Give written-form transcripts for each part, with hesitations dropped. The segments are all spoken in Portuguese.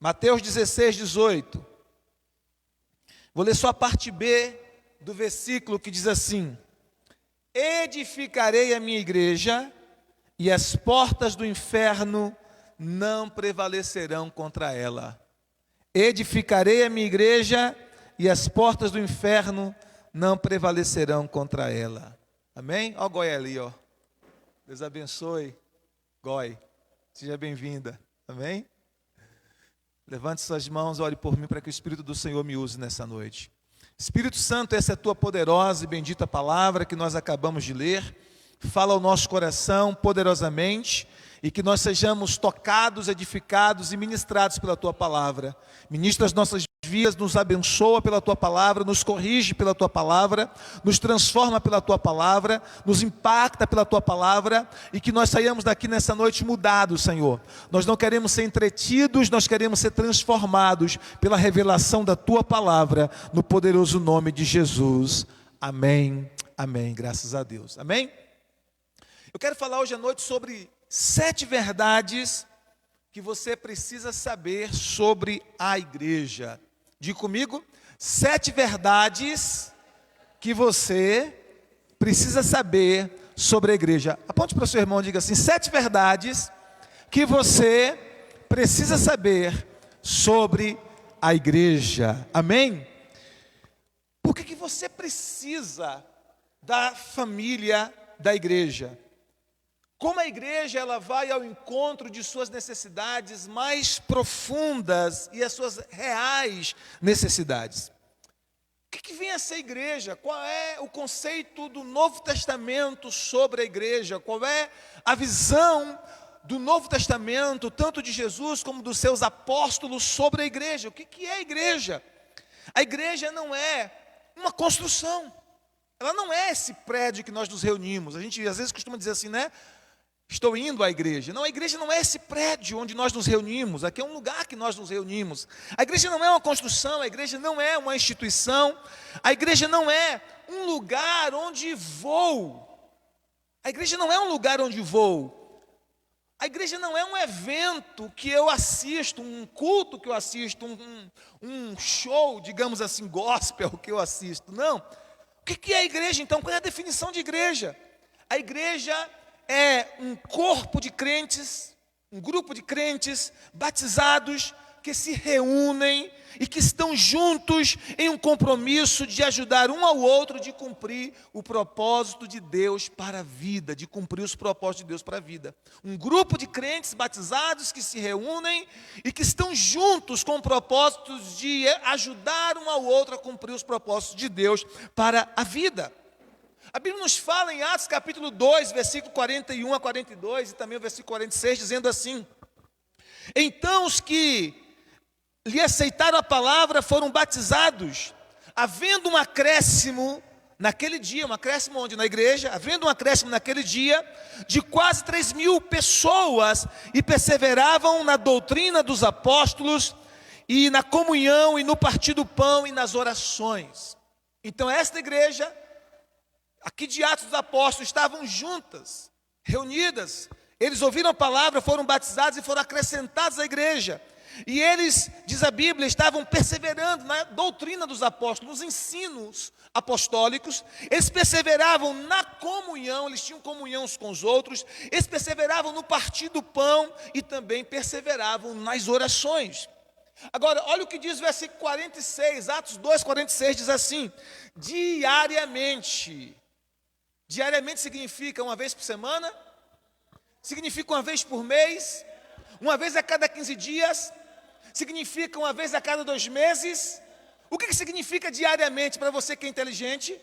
Mateus 16, 18. Vou ler só a parte B do versículo que diz assim: edificarei a minha igreja e as portas do inferno não prevalecerão contra ela. Edificarei a minha igreja e as portas do inferno não prevalecerão contra ela. Amém? Ó o Goi ali, ó. Deus abençoe. Goi, seja bem-vinda. Amém? Levante suas mãos, ore por mim para que o Espírito do Senhor me use nessa noite. Espírito Santo, essa é a tua poderosa e bendita palavra que nós acabamos de ler. Fala ao nosso coração poderosamente e que nós sejamos tocados, edificados e ministrados pela tua palavra. Ministra as nossas vidas, nos abençoa pela tua palavra, nos corrige pela tua palavra, nos transforma pela tua palavra, nos impacta pela tua palavra e que nós saiamos daqui nessa noite mudados, Senhor. Nós não queremos ser entretidos, nós queremos ser transformados pela revelação da tua palavra, no poderoso nome de Jesus. Amém, amém, graças a Deus. Amém? Eu quero falar hoje à noite sobre 7 verdades que você precisa saber sobre a igreja. Diga comigo, 7 verdades que você precisa saber sobre a igreja. Aponte para o seu irmão e diga assim: 7 verdades que você precisa saber sobre a igreja. Amém? Por que você precisa da família da igreja? Como a igreja ela vai ao encontro de suas necessidades mais profundas e as suas reais necessidades. O que vem a ser a igreja? Qual é o conceito do Novo Testamento sobre a igreja? Qual é a visão do Novo Testamento, tanto de Jesus como dos seus apóstolos sobre a igreja? O que é a igreja? A igreja não é uma construção. Ela não é esse prédio que nós nos reunimos. A gente às vezes costuma dizer assim, né? Estou indo à igreja. Não, a igreja não é esse prédio onde nós nos reunimos. Aqui é um lugar que nós nos reunimos. A igreja não é uma construção, a igreja não é uma instituição. A igreja não é um lugar onde vou. A igreja não é um lugar onde vou. A igreja não é um evento que eu assisto, um culto que eu assisto, um show, digamos assim, gospel que eu assisto. Não. O que é a igreja então? Qual é a definição de igreja? A igreja é um corpo de crentes, um grupo de crentes batizados que se reúnem e que estão juntos em um compromisso de ajudar um ao outro de cumprir o propósito de Deus para a vida, de cumprir os propósitos de Deus para a vida. Um grupo de crentes batizados que se reúnem e que estão juntos com propósitos de ajudar um ao outro a cumprir os propósitos de Deus para a vida. A Bíblia nos fala em Atos capítulo 2, versículo 41 a 42 e também o versículo 46, dizendo assim: então os que lhe aceitaram a palavra foram batizados, havendo um acréscimo naquele dia, um acréscimo onde? Na igreja, havendo um acréscimo naquele dia, de quase 3.000 pessoas, e perseveravam na doutrina dos apóstolos, e na comunhão, e no partir do pão, e nas orações. Então esta igreja aqui de Atos dos Apóstolos estavam juntas, reunidas, eles ouviram a palavra, foram batizados e foram acrescentados à igreja. E eles, diz a Bíblia, estavam perseverando na doutrina dos apóstolos, nos ensinos apostólicos. Eles perseveravam na comunhão, eles tinham comunhão uns com os outros. Eles perseveravam no partir do pão e também perseveravam nas orações. Agora, olha o que diz o versículo 46, Atos 2, 46, diz assim: diariamente. Diariamente significa uma vez por semana, significa uma vez por mês, uma vez a cada 15 dias, significa uma vez a cada 2 meses. O que significa diariamente para você que é inteligente?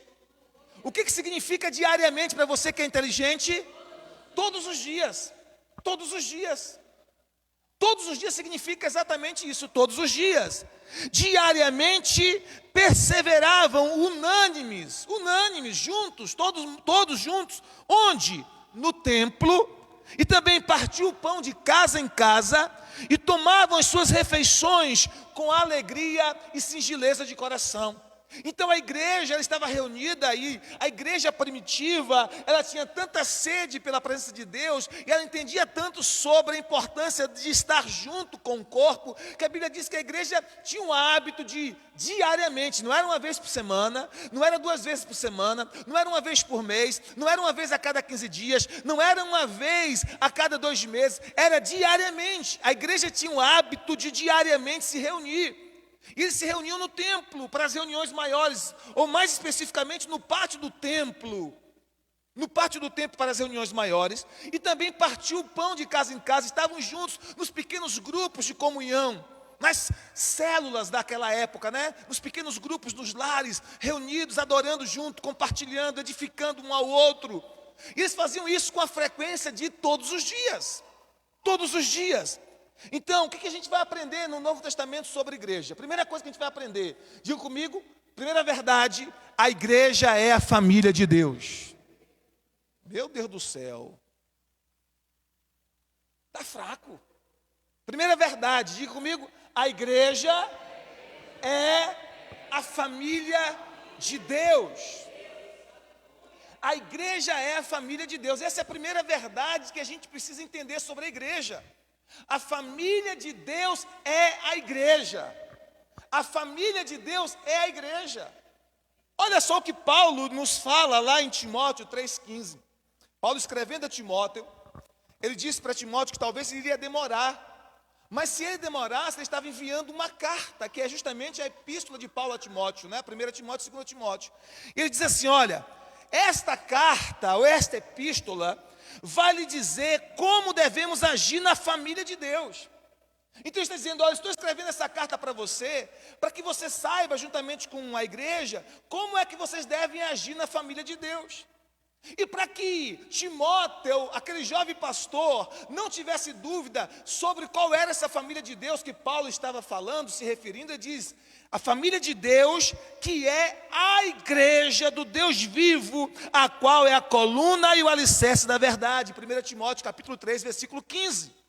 O que significa diariamente para você que é inteligente? Todos os dias, todos os dias. Todos os dias significa exatamente isso, todos os dias. Diariamente perseveravam unânimes, juntos, todos juntos. Onde? No templo. E também partiu o pão de casa em casa e tomavam as suas refeições com alegria e singeleza de coração. Então a igreja, ela estava reunida aí, a igreja primitiva, ela tinha tanta sede pela presença de Deus, e ela entendia tanto sobre a importância de estar junto com o corpo, que a Bíblia diz que a igreja tinha o hábito de, diariamente, não era uma vez por semana, não era 2 vezes por semana, não era uma vez por mês, não era uma vez a cada 15 dias, não era uma vez a cada 2 meses, era diariamente. A igreja tinha o hábito de diariamente se reunir. E eles se reuniam no templo para as reuniões maiores, ou mais especificamente no pátio do templo. No pátio do templo para as reuniões maiores. E também partiu o pão de casa em casa, estavam juntos nos pequenos grupos de comunhão, nas células daquela época, né? Nos pequenos grupos, nos lares, reunidos, adorando junto, compartilhando, edificando um ao outro. E eles faziam isso com a frequência de todos os dias. Todos os dias. Então, o que a gente vai aprender no Novo Testamento sobre a igreja? Primeira coisa que a gente vai aprender, diga comigo, primeira verdade, a igreja é a família de Deus. Meu Deus do céu, está fraco. Primeira verdade, diga comigo, a igreja é a família de Deus. A igreja é a família de Deus. Essa é a primeira verdade que a gente precisa entender sobre a igreja. A família de Deus é a igreja. A família de Deus é a igreja. Olha só o que Paulo nos fala lá em Timóteo 3,15. Paulo escrevendo a Timóteo, ele disse para Timóteo que talvez ele iria demorar. Mas se ele demorasse, ele estava enviando uma carta, que é justamente a epístola de Paulo a Timóteo, né? 1 Timóteo, 2 Timóteo. E ele diz assim, olha, esta carta, ou esta epístola, vai lhe dizer como devemos agir na família de Deus. Então ele está dizendo, olha, estou escrevendo essa carta para você, para que você saiba, juntamente com a igreja, como é que vocês devem agir na família de Deus. E para que Timóteo, aquele jovem pastor, não tivesse dúvida sobre qual era essa família de Deus que Paulo estava falando, se referindo, ele diz, a família de Deus, que é a igreja do Deus vivo, a qual é a coluna e o alicerce da verdade. 1 Timóteo capítulo 3, versículo 15.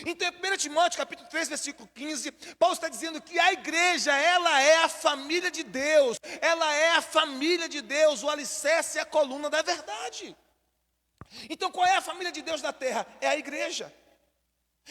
Então, em 1 Timóteo capítulo 3, versículo 15, Paulo está dizendo que a igreja, ela é a família de Deus, ela é a família de Deus, o alicerce e a coluna da verdade. Então, qual é a família de Deus na terra? É a igreja.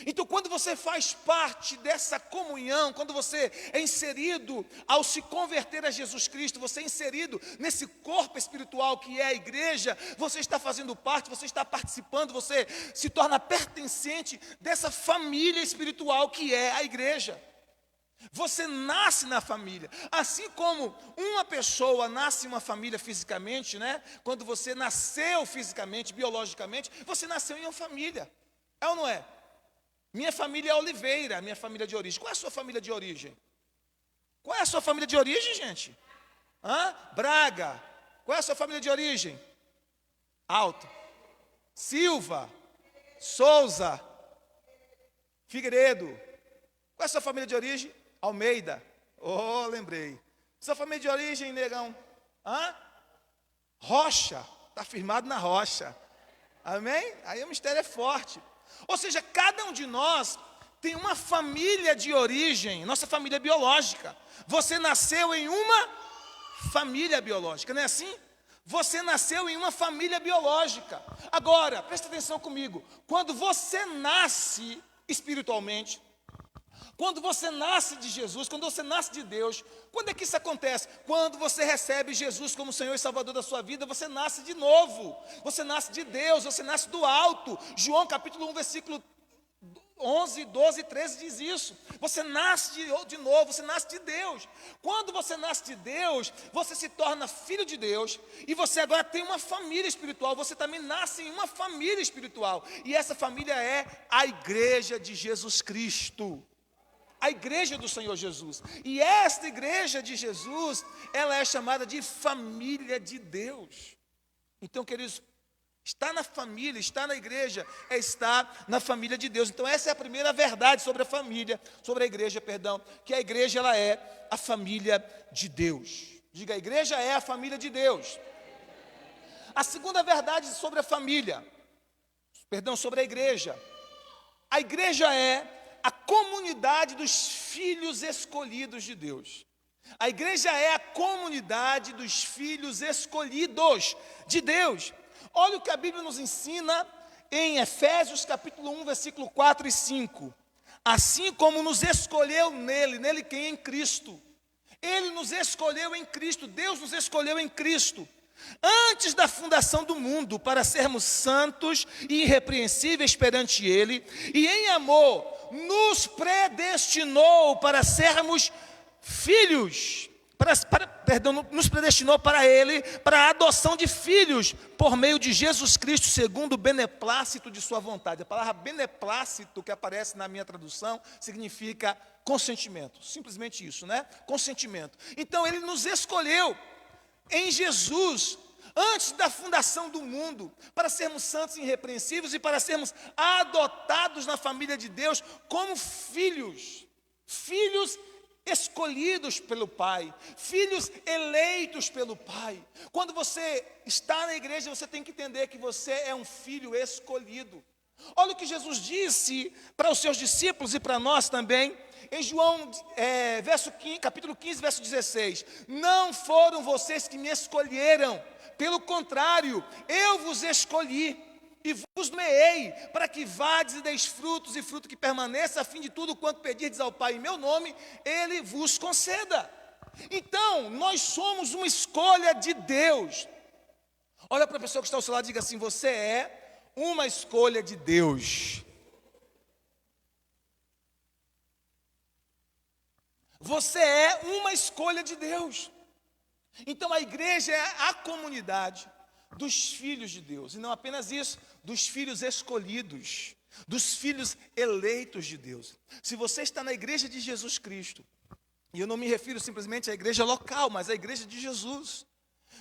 Então, quando você faz parte dessa comunhão, quando você é inserido ao se converter a Jesus Cristo, você é inserido nesse corpo espiritual que é a igreja, você está fazendo parte, você está participando, você se torna pertencente dessa família espiritual que é a igreja. Você nasce na família, assim como uma pessoa nasce em uma família fisicamente, né? Quando você nasceu fisicamente, biologicamente, você nasceu em uma família, é ou não é? Minha família é Oliveira, minha família de origem. Qual é a sua família de origem? Qual é a sua família de origem, gente? Braga. Qual é a sua família de origem? Alto. Silva. Souza. Figueiredo. Qual é a sua família de origem? Almeida. Oh, lembrei. Sua família de origem, negão? Rocha. Está firmado na rocha. Amém? Aí o mistério é forte. Ou seja, cada um de nós tem uma família de origem, nossa família biológica. Você nasceu em uma família biológica, não é assim? Você nasceu em uma família biológica. Agora, presta atenção comigo. Quando você nasce espiritualmente, quando você nasce de Jesus, quando você nasce de Deus, quando é que isso acontece? Quando você recebe Jesus como Senhor e Salvador da sua vida, você nasce de novo. Você nasce de Deus, você nasce do alto. João capítulo 1, versículo 11, 12 e 13 diz isso. Você nasce de novo, você nasce de Deus. Quando você nasce de Deus, você se torna filho de Deus. E você agora tem uma família espiritual. Você também nasce em uma família espiritual. E essa família é a igreja de Jesus Cristo. A igreja do Senhor Jesus. E esta igreja de Jesus, ela é chamada de família de Deus. Então, queridos, estar na família, estar na igreja, é estar na família de Deus. Então, essa é a primeira verdade sobre a família, sobre a igreja, perdão, que a igreja, ela é a família de Deus. Diga, a igreja é a família de Deus. A segunda verdade sobre a família, sobre a igreja é a comunidade dos filhos escolhidos de Deus. A igreja é a comunidade dos filhos escolhidos de Deus. Olha o que a Bíblia nos ensina em Efésios capítulo 1, versículo 4 e 5. Assim como nos escolheu nele quem? Em Cristo. Ele nos escolheu em Cristo, Deus nos escolheu em Cristo, antes da fundação do mundo, para sermos santos e irrepreensíveis perante Ele, e em amor nos predestinou para sermos filhos, nos predestinou para Ele, para a adoção de filhos, por meio de Jesus Cristo, segundo o beneplácito de sua vontade. A palavra beneplácito, que aparece na minha tradução, significa consentimento, simplesmente isso, né? Consentimento. Então Ele nos escolheu em Jesus, antes da fundação do mundo, para sermos santos e irrepreensíveis e para sermos adotados na família de Deus como filhos, filhos escolhidos pelo Pai, filhos eleitos pelo Pai. Quando você está na igreja, você tem que entender que você é um filho escolhido. Olha o que Jesus disse para os seus discípulos e para nós também, em João, capítulo 15, verso 16. Não foram vocês que me escolheram, pelo contrário, eu vos escolhi e vos meei, para que vades e deis frutos, e fruto que permaneça, a fim de tudo quanto pedirdes ao Pai em meu nome, Ele vos conceda. Então, nós somos uma escolha de Deus. Olha para a pessoa que está ao seu lado e diga assim: você é uma escolha de Deus. Você é uma escolha de Deus. Então a igreja é a comunidade dos filhos de Deus, e não apenas isso, dos filhos escolhidos, dos filhos eleitos de Deus. Se você está na igreja de Jesus Cristo, e eu não me refiro simplesmente à igreja local, mas à igreja de Jesus.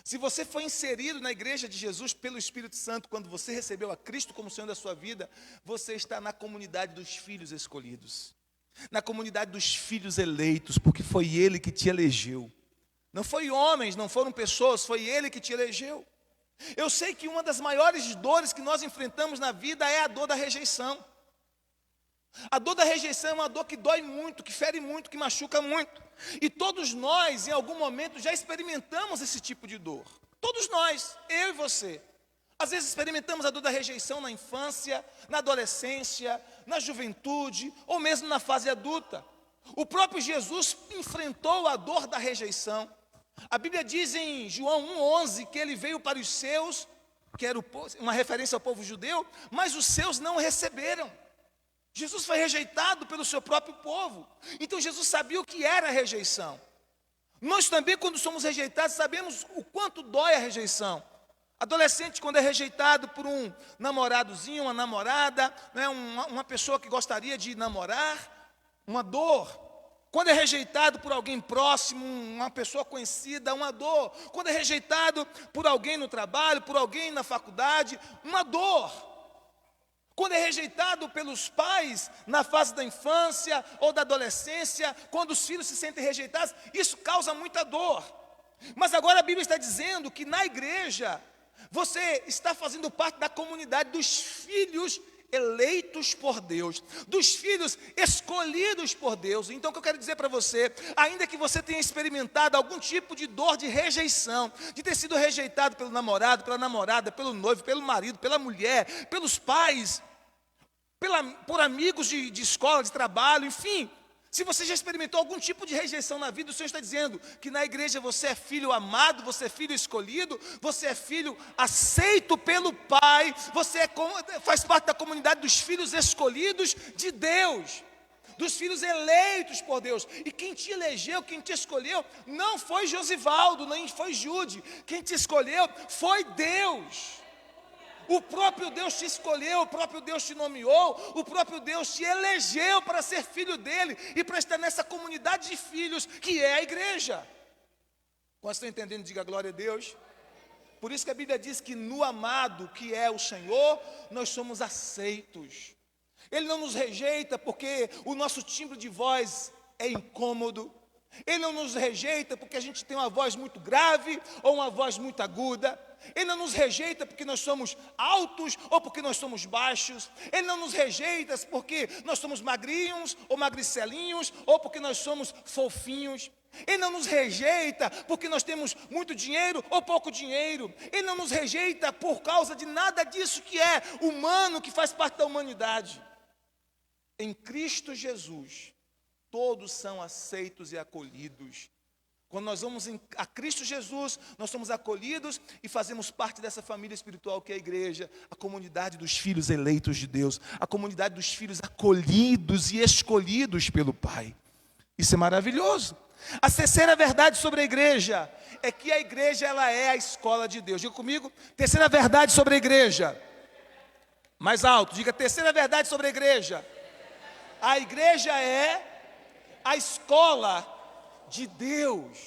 Se você foi inserido na igreja de Jesus pelo Espírito Santo, quando você recebeu a Cristo como Senhor da sua vida, você está na comunidade dos filhos escolhidos, na comunidade dos filhos eleitos, porque foi Ele que te elegeu. Não foi homens, não foram pessoas, foi Ele que te elegeu. Eu sei que uma das maiores dores que nós enfrentamos na vida é a dor da rejeição. A dor da rejeição é uma dor que dói muito, que fere muito, que machuca muito. E todos nós, em algum momento, já experimentamos esse tipo de dor. Todos nós, eu e você. Às vezes experimentamos a dor da rejeição na infância, na adolescência, na juventude, ou mesmo na fase adulta. O próprio Jesus enfrentou a dor da rejeição. A Bíblia diz em João 1,11 que Ele veio para os seus, que era uma referência ao povo judeu, mas os seus não o receberam. Jesus foi rejeitado pelo seu próprio povo. Então Jesus sabia o que era a rejeição. Nós também, quando somos rejeitados, sabemos o quanto dói a rejeição. Adolescente, quando é rejeitado por um namoradozinho, uma namorada, né, uma pessoa que gostaria de namorar, uma dor. Quando é rejeitado por alguém próximo, uma pessoa conhecida, uma dor. Quando é rejeitado por alguém no trabalho, por alguém na faculdade, uma dor. Quando é rejeitado pelos pais na fase da infância ou da adolescência, quando os filhos se sentem rejeitados, isso causa muita dor. Mas agora a Bíblia está dizendo que na igreja, você está fazendo parte da comunidade dos filhos eleitos por Deus, dos filhos escolhidos por Deus. Então o que eu quero dizer para você, ainda que você tenha experimentado algum tipo de dor de rejeição, de ter sido rejeitado pelo namorado, pela namorada, pelo noivo, pelo marido, pela mulher, pelos pais, por amigos de escola, de trabalho, enfim, se você já experimentou algum tipo de rejeição na vida, o Senhor está dizendo que na igreja você é filho amado, você é filho escolhido, você é filho aceito pelo Pai, faz parte da comunidade dos filhos escolhidos de Deus, dos filhos eleitos por Deus. E quem te elegeu, quem te escolheu, não foi Josivaldo, nem foi Jude, quem te escolheu foi Deus. O próprio Deus te escolheu, o próprio Deus te nomeou, o próprio Deus te elegeu para ser filho dele e para estar nessa comunidade de filhos que é a igreja. Quando estão entendendo, diga glória a Deus. Por isso que a Bíblia diz que no amado, que é o Senhor, nós somos aceitos. Ele não nos rejeita porque o nosso timbre de voz é incômodo. Ele não nos rejeita porque a gente tem uma voz muito grave ou uma voz muito aguda. Ele não nos rejeita porque nós somos altos ou porque nós somos baixos. Ele não nos rejeita porque nós somos magrinhos ou magricelinhos ou porque nós somos fofinhos. Ele não nos rejeita porque nós temos muito dinheiro ou pouco dinheiro. Ele não nos rejeita por causa de nada disso que é humano, que faz parte da humanidade. Em Cristo Jesus, todos são aceitos e acolhidos. Quando nós vamos a Cristo Jesus, nós somos acolhidos e fazemos parte dessa família espiritual que é a igreja, a comunidade dos filhos eleitos de Deus, a comunidade dos filhos acolhidos e escolhidos pelo Pai. Isso é maravilhoso. A terceira verdade sobre a igreja é que a igreja ela é a escola de Deus. Diga comigo, terceira verdade sobre a igreja. Mais alto, diga terceira verdade sobre a igreja. A igreja é a escola de Deus.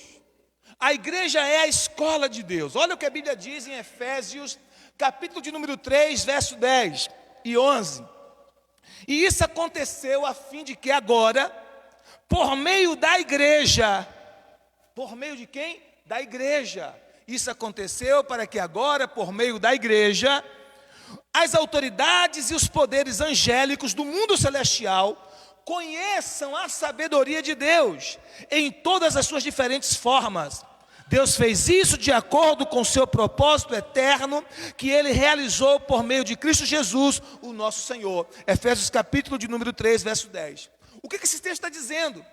A igreja é a escola de Deus. Olha o que a Bíblia diz em Efésios, capítulo de número 3, verso 10 e 11. E isso aconteceu a fim de que agora, por meio da igreja, por meio de quem? Da igreja. Isso aconteceu para que agora, por meio da igreja, as autoridades e os poderes angélicos do mundo celestial conheçam a sabedoria de Deus em todas as suas diferentes formas. Deus fez isso de acordo com o seu propósito eterno que Ele realizou por meio de Cristo Jesus, o nosso Senhor. Efésios capítulo de número 3, verso 10. O que esse texto está dizendo?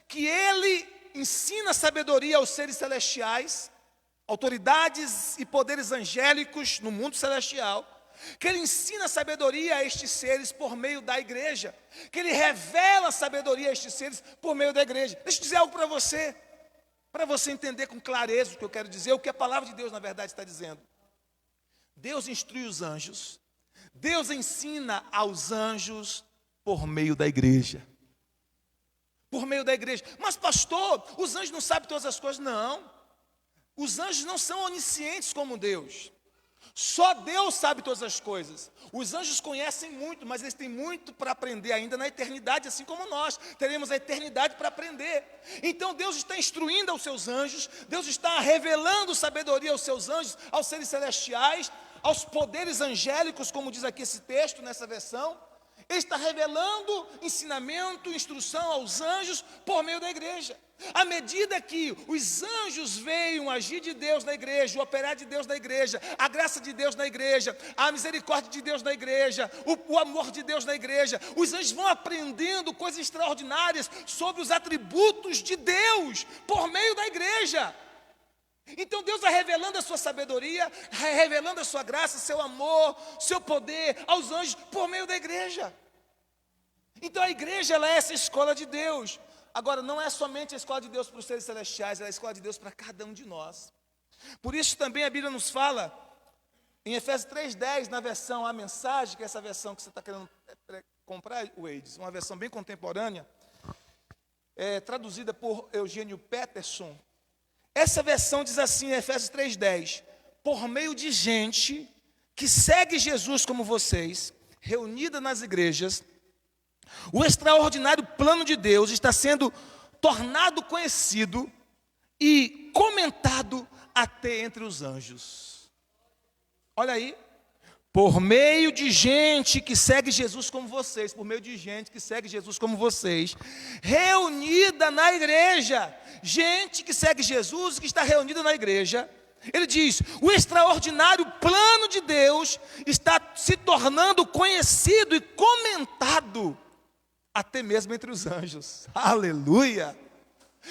Que Ele ensina sabedoria aos seres celestiais, autoridades e poderes angélicos no mundo celestial, que Ele ensina sabedoria a estes seres por meio da igreja, que Ele revela sabedoria a estes seres por meio da igreja. Deixa eu dizer algo para você entender com clareza o que eu quero dizer, o que a palavra de Deus na verdade está dizendo. Deus instrui os anjos, Deus ensina aos anjos por meio da igreja. Por meio da igreja. Mas pastor, os anjos não sabem todas as coisas. Não, os anjos não são oniscientes como Deus. Só Deus sabe todas as coisas. Os anjos conhecem muito, mas eles têm muito para aprender ainda na eternidade, assim como nós teremos a eternidade para aprender. Então Deus está instruindo aos seus anjos, Deus está revelando sabedoria aos seus anjos, aos seres celestiais, aos poderes angélicos, como diz aqui esse texto, nessa versão. Ele está revelando ensinamento, instrução aos anjos por meio da igreja. À medida que os anjos veem o agir de Deus na igreja, o operar de Deus na igreja, a graça de Deus na igreja, a misericórdia de Deus na igreja, o amor de Deus na igreja, os anjos vão aprendendo coisas extraordinárias sobre os atributos de Deus por meio da igreja. Então Deus vai revelando a sua sabedoria, revelando a sua graça, seu amor, seu poder aos anjos por meio da igreja. Então a igreja ela é essa escola de Deus. Agora não é somente a escola de Deus para os seres celestiais, ela é a escola de Deus para cada um de nós. Por isso também a Bíblia nos fala, em Efésios 3,10, na versão A Mensagem, que é essa versão que você está querendo comprar, Wades, uma versão bem contemporânea, traduzida por Eugênio Peterson. Essa versão diz assim, em Efésios 3,10, por meio de gente que segue Jesus como vocês, reunida nas igrejas, o extraordinário plano de Deus está sendo tornado conhecido e comentado até entre os anjos. Olha aí, por meio de gente que segue Jesus como vocês, por meio de gente que segue Jesus como vocês, reunida na igreja, gente que segue Jesus, que está reunida na igreja, ele diz, o extraordinário plano de Deus está se tornando conhecido e comentado, até mesmo entre os anjos. Aleluia!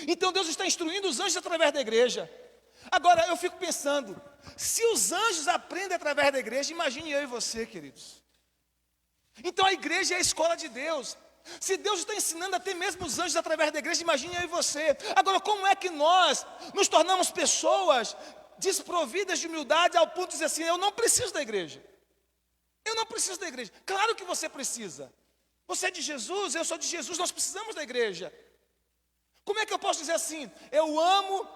Então Deus está instruindo os anjos através da igreja. Agora eu fico pensando, se os anjos aprendem através da igreja, imagine eu e você, queridos. Então a igreja é a escola de Deus. Se Deus está ensinando até mesmo os anjos através da igreja, imagine eu e você. Agora, como é que nós nos tornamos pessoas desprovidas de humildade ao ponto de dizer assim, eu não preciso da igreja. Eu não preciso da igreja. Claro que você precisa. Você é de Jesus, eu sou de Jesus, nós precisamos da igreja. Como é que eu posso dizer assim, eu amo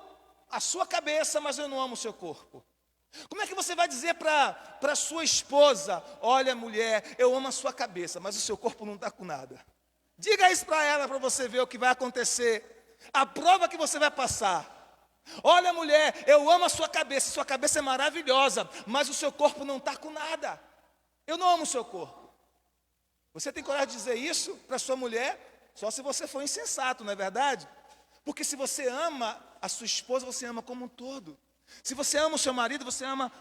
a sua cabeça, mas eu não amo o seu corpo? Como é que você vai dizer para sua esposa, olha mulher, eu amo a sua cabeça, mas o seu corpo não está com nada? Diga isso para ela, para você ver o que vai acontecer. A prova que você vai passar. Olha mulher, eu amo a sua cabeça é maravilhosa, mas o seu corpo não está com nada. Eu não amo o seu corpo. Você tem coragem de dizer isso para sua mulher? Só se você for insensato, não é verdade? Porque se você ama a sua esposa, você ama como um todo. Se você ama o seu marido, você ama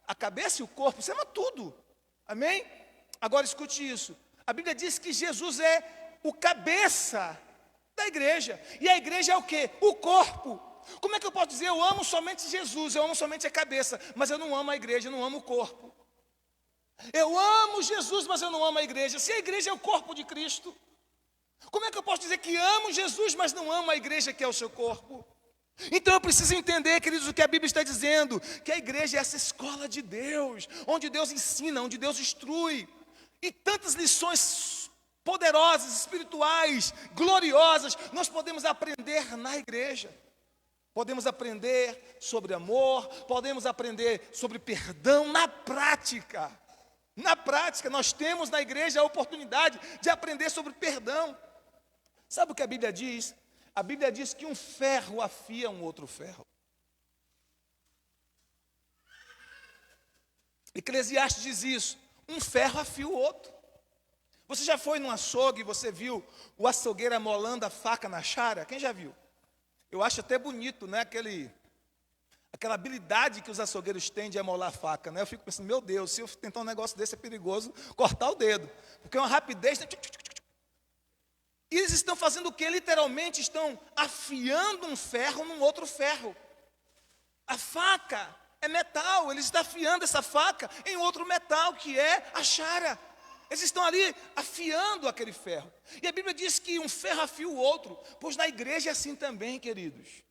a cabeça e o corpo, você ama tudo. Amém? Agora escute isso. A Bíblia diz que Jesus é o cabeça da igreja. E a igreja é o quê? O corpo. Como é que eu posso dizer, eu amo somente Jesus, eu amo somente a cabeça, mas eu não amo a igreja, eu não amo o corpo. Eu amo Jesus, mas eu não amo a igreja. Se a igreja é o corpo de Cristo, como é que eu posso dizer que amo Jesus, mas não amo a igreja que é o seu corpo? Então eu preciso entender, queridos, o que a Bíblia está dizendo, que a igreja é essa escola de Deus, onde Deus ensina, onde Deus instrui, e tantas lições poderosas, espirituais, gloriosas, nós podemos aprender na igreja. Podemos aprender sobre amor, podemos aprender sobre perdão na prática. Na prática, nós temos na igreja a oportunidade de aprender sobre perdão. Sabe o que a Bíblia diz? A Bíblia diz que um ferro afia um outro ferro. Eclesiastes diz isso, um ferro afia o outro. Você já foi num açougue e você viu o açougueiro amolando a faca na chara? Quem já viu? Eu acho até bonito, né? Aquela habilidade que os açougueiros têm de amolar a faca, né? Eu fico pensando, meu Deus, se eu tentar um negócio desse é perigoso cortar o dedo, porque é uma rapidez. E eles estão fazendo o quê? Literalmente estão afiando um ferro num outro ferro. A faca é metal, eles estão afiando essa faca em outro metal, que é a chara. Eles estão ali afiando aquele ferro. E a Bíblia diz que um ferro afia o outro, pois na igreja é assim também, queridos.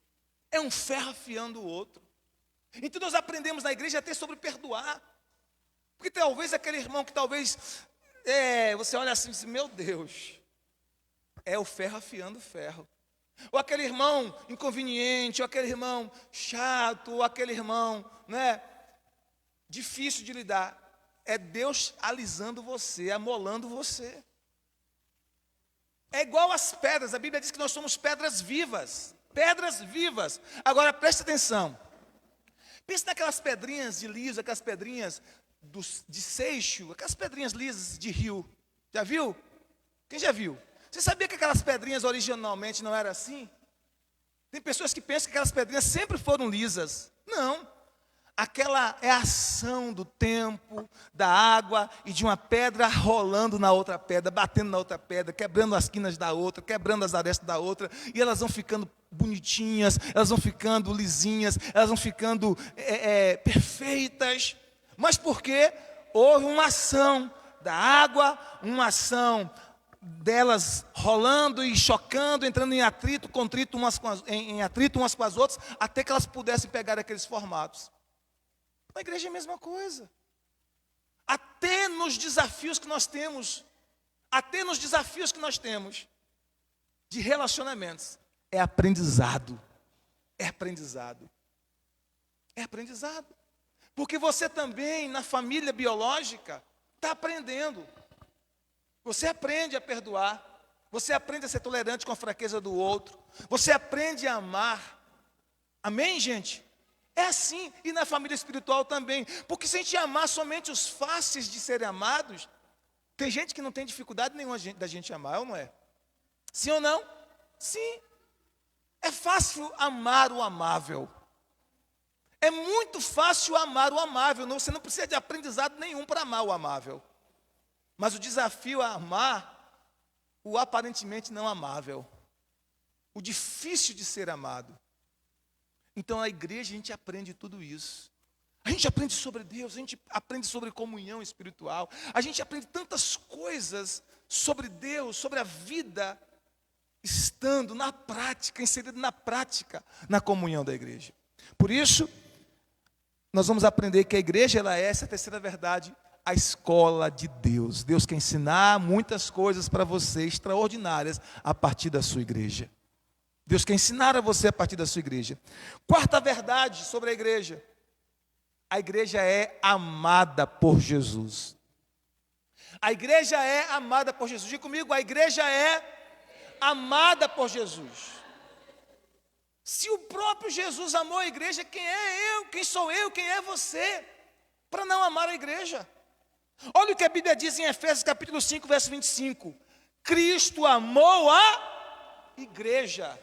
É um ferro afiando o outro. Então nós aprendemos na igreja até sobre perdoar. Porque talvez aquele irmão que você olha assim e diz, meu Deus, é o ferro afiando o ferro. Ou aquele irmão inconveniente, ou aquele irmão chato, ou aquele irmão, né, difícil de lidar. É Deus alisando você, amolando você. É igual às pedras, a Bíblia diz que nós somos pedras vivas. Pedras vivas. Agora preste atenção. Pense naquelas pedrinhas de liso, aquelas pedrinhas de seixo, aquelas pedrinhas lisas de rio. Já viu? Quem já viu? Você sabia que aquelas pedrinhas originalmente não eram assim? Tem pessoas que pensam que aquelas pedrinhas sempre foram lisas. Não. Aquela é a ação do tempo, da água e de uma pedra rolando na outra pedra, batendo na outra pedra, quebrando as quinas da outra, quebrando as arestas da outra, e elas vão ficando bonitinhas, elas vão ficando lisinhas, elas vão ficando perfeitas. Mas por quê? Houve uma ação da água, uma ação delas rolando e chocando, entrando em atrito, contrito em atrito umas com as outras, até que elas pudessem pegar aqueles formatos. Na igreja é a mesma coisa. Até nos desafios que nós temos, de relacionamentos, é aprendizado. É aprendizado. É aprendizado. Porque você também, na família biológica, está aprendendo. Você aprende a perdoar. Você aprende a ser tolerante com a fraqueza do outro. Você aprende a amar. Amém, gente? É assim, e na família espiritual também. Porque se a gente amar somente os fáceis de serem amados, tem gente que não tem dificuldade nenhuma da gente amar, ou não é? Sim ou não? Sim. É fácil amar o amável. É muito fácil amar o amável. Você não precisa de aprendizado nenhum para amar o amável. Mas o desafio é amar o aparentemente não amável. O difícil de ser amado. Então, na igreja, a gente aprende tudo isso. A gente aprende sobre Deus, a gente aprende sobre comunhão espiritual. A gente aprende tantas coisas sobre Deus, sobre a vida, estando na prática, inserido na prática, na comunhão da igreja. Por isso, nós vamos aprender que a igreja, ela é essa terceira verdade, a escola de Deus. Deus quer ensinar muitas coisas para você, extraordinárias, a partir da sua igreja. Deus quer ensinar a você a partir da sua igreja. Quarta verdade sobre a igreja é amada por Jesus. A igreja é amada por Jesus. Diga comigo, a igreja é amada por Jesus. Se o próprio Jesus amou a igreja, quem é eu, quem sou eu, quem é você, para não amar a igreja? Olha o que a Bíblia diz em Efésios capítulo 5, verso 25. Cristo amou a igreja.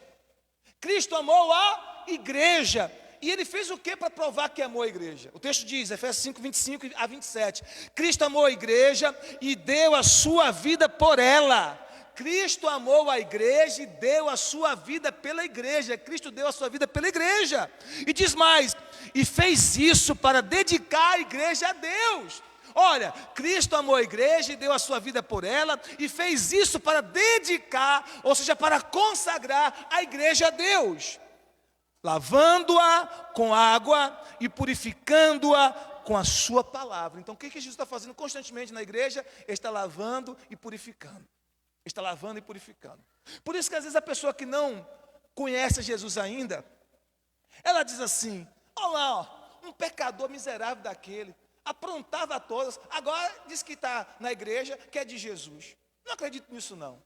Cristo amou a igreja. E ele fez o que para provar que amou a igreja? O texto diz, Efésios 5, 25 a 27. Cristo amou a igreja e deu a sua vida por ela. Cristo amou a igreja e deu a sua vida pela igreja. Cristo deu a sua vida pela igreja. E diz mais, e fez isso para dedicar a igreja a Deus. Olha, Cristo amou a igreja e deu a sua vida por ela, e fez isso para dedicar, ou seja, para consagrar a igreja a Deus, lavando-a com água e purificando-a com a sua palavra. Então o que Jesus está fazendo constantemente na igreja? Ele está lavando e purificando. Está lavando e purificando. Por isso que às vezes a pessoa que não conhece Jesus ainda, ela diz assim, olha lá, ó, um pecador miserável daquele, aprontava a todas, agora diz que está na igreja, que é de Jesus. Não acredito nisso não.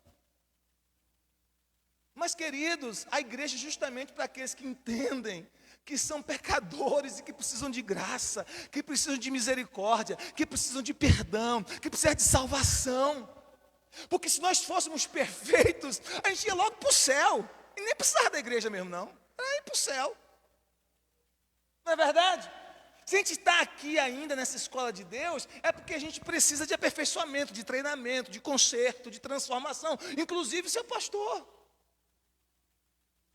Mas queridos, a igreja é justamente para aqueles que entendem que são pecadores e que precisam de graça, que precisam de misericórdia, que precisam de perdão, que precisam de salvação. Porque se nós fôssemos perfeitos, a gente ia logo para o céu. E nem precisava da igreja mesmo não, era ir para o céu. Não é verdade? Se a gente está aqui ainda nessa escola de Deus, é porque a gente precisa de aperfeiçoamento, de treinamento, de conserto, de transformação. Inclusive seu pastor.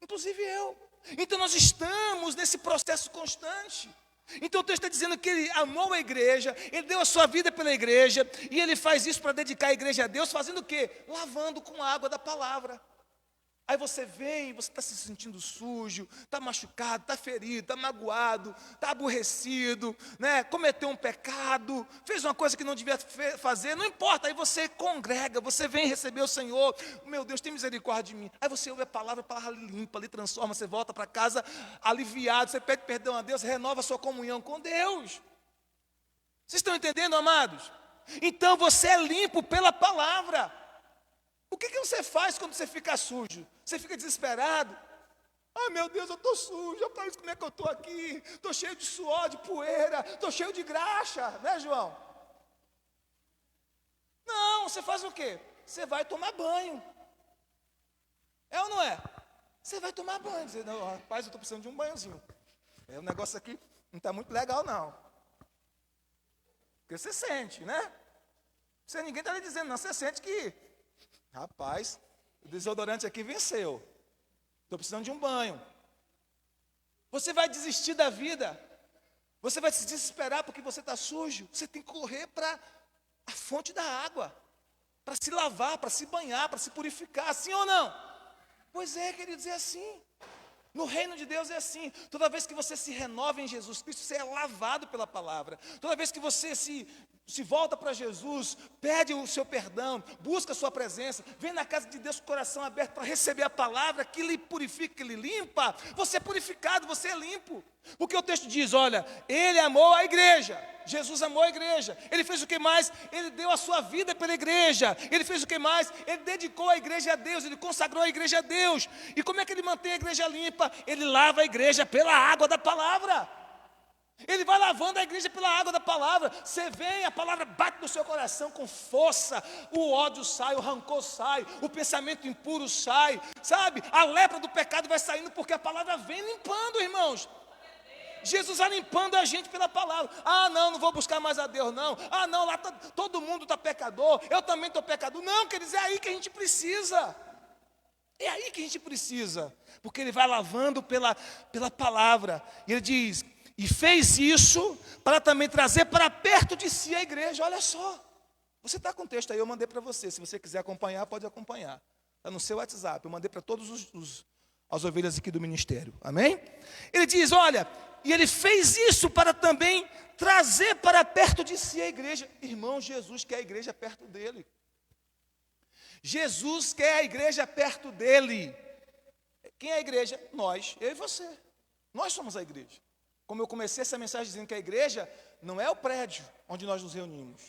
Inclusive eu. Então nós estamos nesse processo constante. Então o texto está dizendo que ele amou a igreja, ele deu a sua vida pela igreja, e ele faz isso para dedicar a igreja a Deus, fazendo o quê? Lavando com a água da palavra. Aí você vem, você está se sentindo sujo, está machucado, está ferido, está magoado, está aborrecido, né? Cometeu um pecado, fez uma coisa que não devia fazer, não importa, aí você congrega, você vem receber o Senhor, meu Deus, tem misericórdia de mim. Aí você ouve a palavra limpa, lhe transforma, você volta para casa aliviado, você pede perdão a Deus, renova a sua comunhão com Deus. Vocês estão entendendo, amados? Então você é limpo pela palavra. O que você faz quando você fica sujo? Você fica desesperado? Ah, meu Deus, eu estou sujo, olha como é que eu estou aqui, estou cheio de suor, de poeira, estou cheio de graxa, né, João? Não, você faz o quê? Você vai tomar banho. É ou não é? Você vai tomar banho, dizer, não, rapaz, eu estou precisando de um banhozinho. O negócio aqui não está muito legal, não. Porque você sente, né? Ninguém está lhe dizendo, não, você sente que... Rapaz, o desodorante aqui venceu. Estou precisando de um banho. Você vai desistir da vida. Você vai se desesperar porque você está sujo. Você tem que correr para a fonte da água. Para se lavar, para se banhar, para se purificar. Sim ou não? Pois é, queridos, é assim. No reino de Deus é assim. Toda vez que você se renova em Jesus Cristo, você é lavado pela palavra. Toda vez que você se volta para Jesus, pede o seu perdão, busca a sua presença, vem na casa de Deus com o coração aberto para receber a palavra que lhe purifica, que lhe limpa, você é purificado, você é limpo. Porque o texto diz, olha, ele amou a igreja, Jesus amou a igreja, ele fez o que mais? Ele deu a sua vida pela igreja, ele fez o que mais? Ele dedicou a igreja a Deus, ele consagrou a igreja a Deus. E como é que ele mantém a igreja limpa? Ele lava a igreja pela água da palavra. Ele vai lavando a igreja pela água da palavra. Você vem, a palavra bate no seu coração com força. O ódio sai, o rancor sai, o pensamento impuro sai, sabe? A lepra do pecado vai saindo porque a palavra vem limpando, irmãos. Jesus vai limpando a gente pela palavra. Ah, não vou buscar mais a Deus, não. Ah, não, lá todo mundo está pecador, eu também estou pecador. Não, queridos, é aí que a gente precisa. É aí que a gente precisa. Porque ele vai lavando pela palavra. E ele diz... E fez isso para também trazer para perto de si a igreja. Olha só, você está com o texto aí, eu mandei para você. Se você quiser acompanhar, pode acompanhar. Está no seu WhatsApp, eu mandei para todas as ovelhas aqui do ministério. Amém? Ele diz, olha, e ele fez isso para também trazer para perto de si a igreja. Irmão, Jesus quer a igreja perto dele. Jesus quer a igreja perto dele. Quem é a igreja? Nós, eu e você. Nós somos a igreja. Como eu comecei essa mensagem dizendo que a igreja não é o prédio onde nós nos reunimos.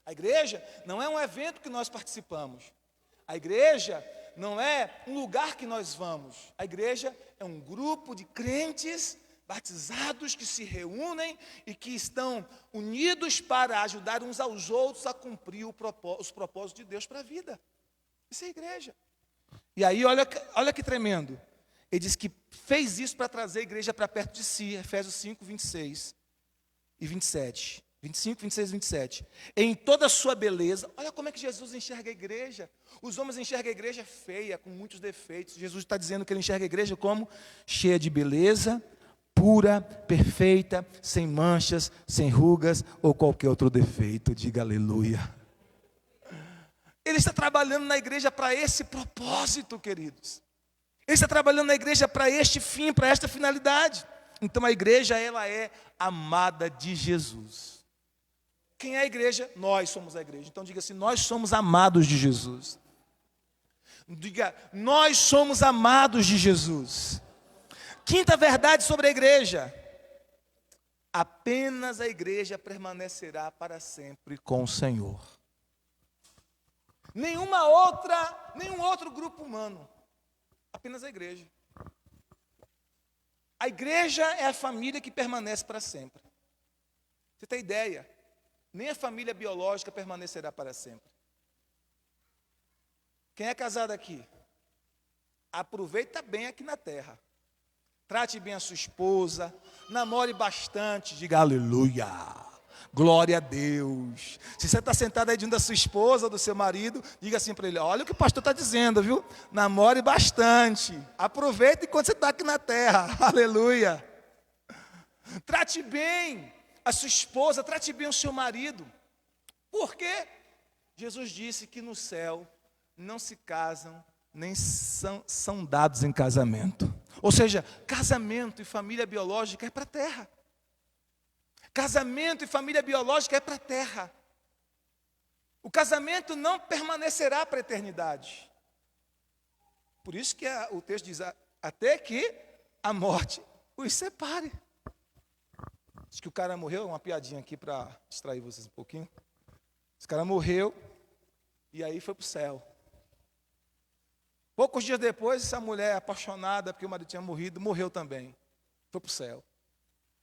A igreja não é um evento que nós participamos. A igreja não é um lugar que nós vamos. A igreja é um grupo de crentes batizados que se reúnem e que estão unidos para ajudar uns aos outros a cumprir os propósitos de Deus para a vida. Isso é igreja. E aí, olha que tremendo. Ele diz que fez isso para trazer a igreja para perto de si. Efésios 5, 26 e 27. 25, 26 e 27. Em toda a sua beleza. Olha como é que Jesus enxerga a igreja. Os homens enxergam a igreja feia, com muitos defeitos. Jesus está dizendo que ele enxerga a igreja como cheia de beleza, pura, perfeita, sem manchas, sem rugas ou qualquer outro defeito. Diga aleluia. Ele está trabalhando na igreja para esse propósito, queridos. Ele está trabalhando na igreja para este fim, para esta finalidade. Então a igreja, ela é amada de Jesus. Quem é a igreja? Nós somos a igreja. Então diga assim, nós somos amados de Jesus. Diga, nós somos amados de Jesus. Quinta verdade sobre a igreja. Apenas a igreja permanecerá para sempre com o Senhor. Nenhum outro grupo humano. Apenas a igreja. A igreja é a família que permanece para sempre. Você tem ideia? Nem a família biológica permanecerá para sempre. Quem é casado aqui? Aproveita bem aqui na terra. Trate bem a sua esposa. Namore bastante. Diga aleluia. Glória a Deus. Se você está sentado aí diante da sua esposa, do seu marido, diga assim para ele, olha o que o pastor está dizendo, viu? Namore bastante. Aproveite enquanto você está aqui na terra. Aleluia. Trate bem a sua esposa, trate bem o seu marido. Por quê? Jesus disse que no céu não se casam, nem são dados em casamento. Ou seja, casamento e família biológica é para a terra. Casamento e família biológica é para a terra. O casamento não permanecerá para a eternidade. Por isso que o texto diz, até que a morte os separe. Diz que o cara morreu, uma piadinha aqui para distrair vocês um pouquinho. Esse cara morreu e aí foi para o céu. Poucos dias depois, essa mulher apaixonada, porque o marido tinha morrido, morreu também. Foi para o céu.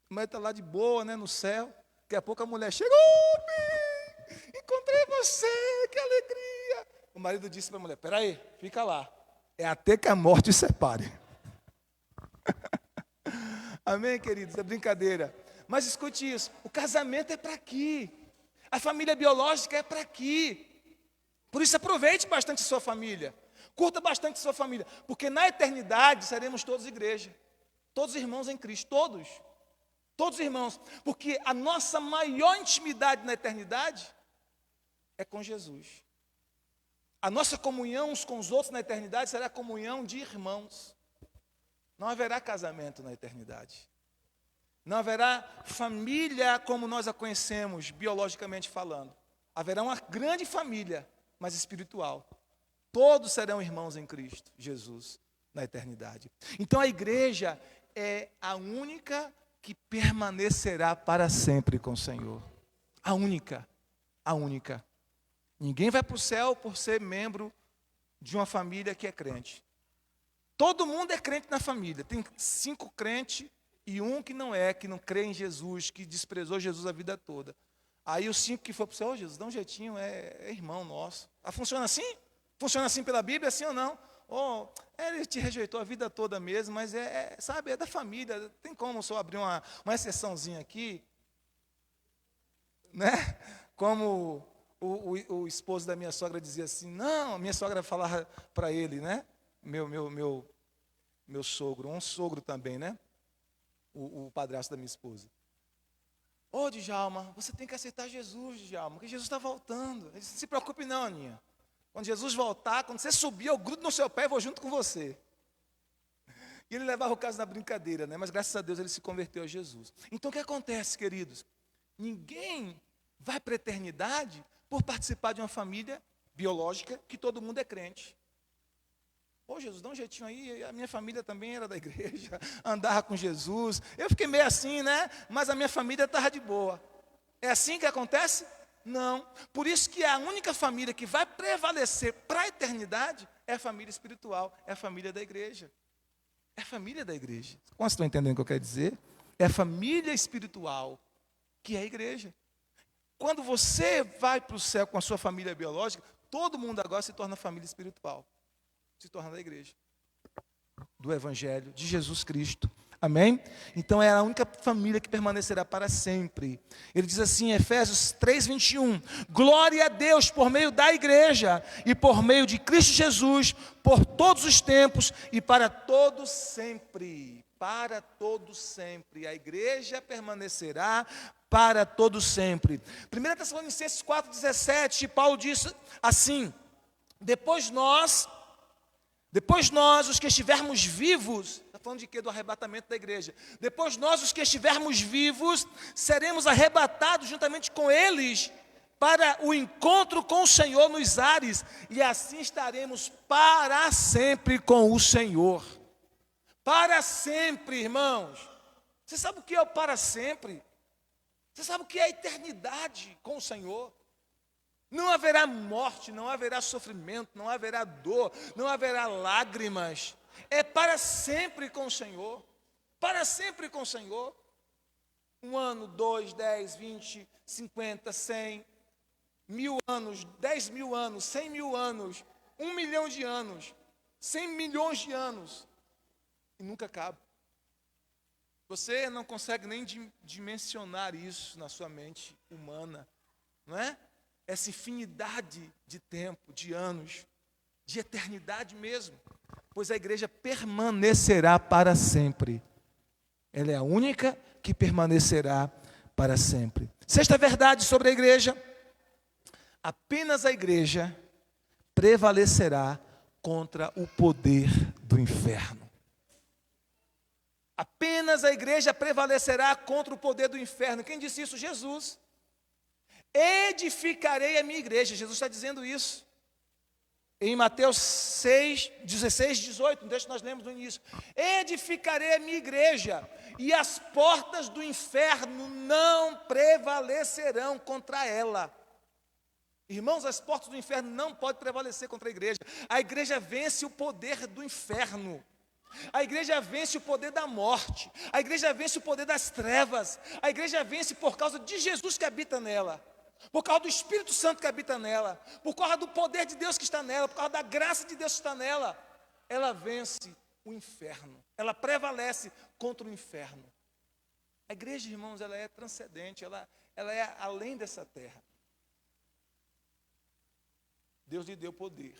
O marido está lá de boa, né, no céu. Daqui a pouco a mulher chegou, encontrei você, que alegria. O marido disse para a mulher, peraí, fica lá. É até que a morte os separe. Amém, queridos? É brincadeira. Mas escute isso, o casamento é para aqui. A família biológica é para aqui. Por isso aproveite bastante sua família. Curta bastante sua família. Porque na eternidade seremos todos igreja. Todos irmãos em Cristo, todos. Todos irmãos. Porque a nossa maior intimidade na eternidade é com Jesus. A nossa comunhão uns com os outros na eternidade será a comunhão de irmãos. Não haverá casamento na eternidade. Não haverá família como nós a conhecemos, biologicamente falando. Haverá uma grande família, mas espiritual. Todos serão irmãos em Cristo, Jesus, na eternidade. Então a igreja é a única que permanecerá para sempre com o Senhor. A única, a única. Ninguém vai para o céu por ser membro de uma família que é crente. Todo mundo é crente na família. Tem 5 crentes e um que não crê em Jesus, que desprezou Jesus a vida toda. Aí os 5 que foram para o céu, Jesus, dá um jeitinho, é irmão nosso. Funciona assim? Funciona assim pela Bíblia, assim ou não? Ele te rejeitou a vida toda mesmo, mas sabe, é da família. Tem como só abrir uma exceçãozinha aqui? Né? Como o esposo da minha sogra dizia assim, não, a minha sogra falava para ele, né? Meu sogro, um sogro também, né? O padrasto da minha esposa. Djalma, você tem que aceitar Jesus, Djalma, porque Jesus está voltando. Ele disse, não se preocupe não, Aninha. Quando Jesus voltar, quando você subir, eu grudo no seu pé e vou junto com você. E ele levava o caso na brincadeira, né? Mas graças a Deus ele se converteu a Jesus. Então o que acontece, queridos? Ninguém vai para a eternidade por participar de uma família biológica que todo mundo é crente. Jesus, dá um jeitinho aí, a minha família também era da igreja, andava com Jesus. Eu fiquei meio assim, né? Mas a minha família estava de boa. É assim que acontece? Não. Por isso que a única família que vai prevalecer para a eternidade é a família espiritual, é a família da igreja. É a família da igreja. Como vocês estão entendendo o que eu quero dizer? É a família espiritual, que é a igreja. Quando você vai para o céu com a sua família biológica, todo mundo agora se torna família espiritual. Se torna da igreja. do Evangelho de Jesus Cristo. Amém? Então é a única família que permanecerá para sempre. Ele diz assim em Efésios 3:21: glória a Deus por meio da igreja e por meio de Cristo Jesus, por todos os tempos e para todos sempre. Para todos sempre. A igreja permanecerá para todos sempre. 1 Tessalonicenses 4:17, Paulo diz assim: depois nós, os que estivermos vivos, está falando de quê? Do arrebatamento da igreja. Depois nós, os que estivermos vivos, seremos arrebatados juntamente com eles para o encontro com o Senhor nos ares, e assim estaremos para sempre com o Senhor. Para sempre, irmãos. Você sabe o que é o para sempre? Você sabe o que é a eternidade com o Senhor? Não haverá morte, não haverá sofrimento, não haverá dor, não haverá lágrimas. É para sempre com o Senhor. Para sempre com o Senhor. 1 ano, 2, 10, 20, 50, 100, 1000 anos, 10 mil anos, 100 mil anos, 1 milhão de anos, 100 milhões de anos. E nunca acaba. Você não consegue nem dimensionar isso na sua mente humana, não é? Essa infinidade de tempo, de anos, de eternidade mesmo. Pois a igreja permanecerá para sempre. Ela é a única que permanecerá para sempre. Sexta verdade sobre a igreja: apenas a igreja prevalecerá contra o poder do inferno. Apenas a igreja prevalecerá contra o poder do inferno. Quem disse isso? Jesus. Edificarei a minha igreja. Jesus está dizendo isso. Em Mateus 6, 16, 18, um texto que nós lemos no início. Edificarei a minha igreja, e as portas do inferno não prevalecerão contra ela. Irmãos, as portas do inferno não podem prevalecer contra a igreja. A igreja vence o poder do inferno. A igreja vence o poder da morte. A igreja vence o poder das trevas. A igreja vence por causa de Jesus que habita nela, por causa do Espírito Santo que habita nela, por causa do poder de Deus que está nela, por causa da graça de Deus que está nela. Ela vence o inferno. Ela prevalece contra o inferno. A igreja, irmãos, ela é transcendente. Ela é além dessa terra. Deus lhe deu poder.